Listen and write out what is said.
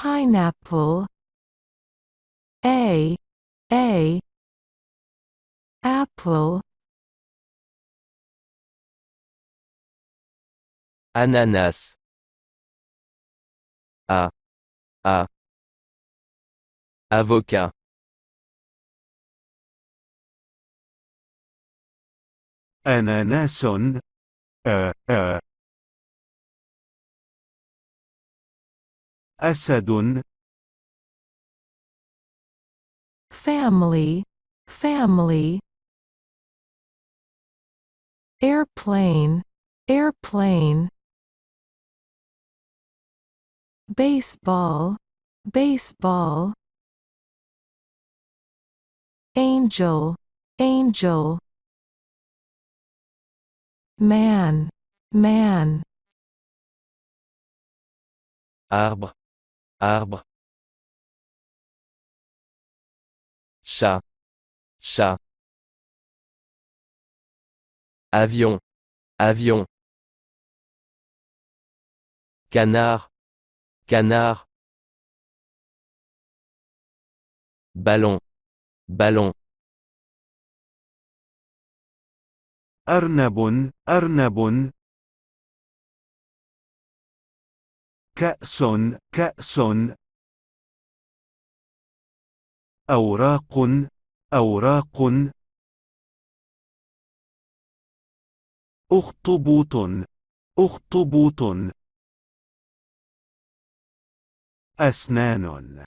pineapple, a apple, ananas, a avocat, أناناس أسد family, airplane, baseball, angel, man, arbre, chat, avion, canard, ballon, أرنب كأس أوراق أخطبوط أسنان